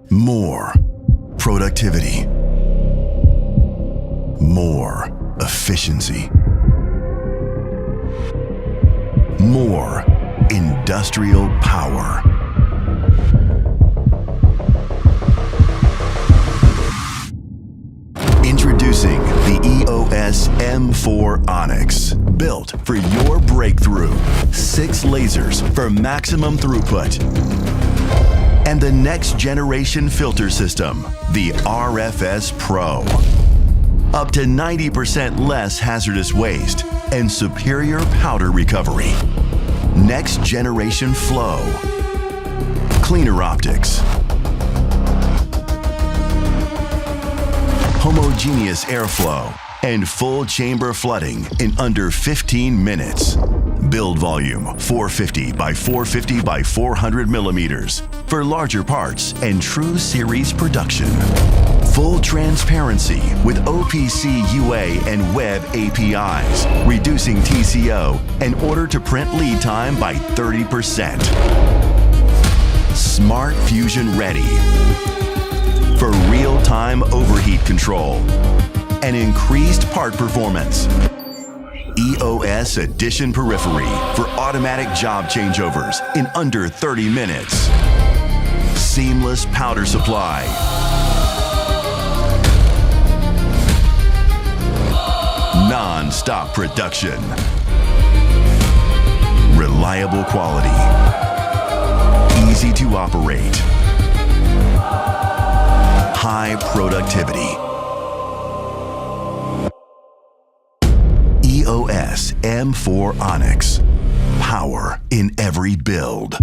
More productivity. More efficiency. More industrial power. Introducing the EOS M4 ONYX, built for your breakthrough. 6 lasers for maximum throughput. And the next generation filter system, the RFS Pro. Up to 90% less hazardous waste and superior powder recovery. Next generation flow. Cleaner optics. Homogeneous airflow and full chamber flooding in under 15 minutes. Build volume 450 by 450 by 400 millimeters for larger parts and true series production. Full transparency with OPC UA and web APIs, reducing TCO and order to print lead time by 30%. Smart Fusion ready for real-time overheat control and increased part performance. EOS Addition Periphery for automatic job changeovers in under 30 minutes. Seamless powder supply. Non-stop production. Reliable quality. Easy to operate. High productivity. EOS M4 ONYX. Power in every build.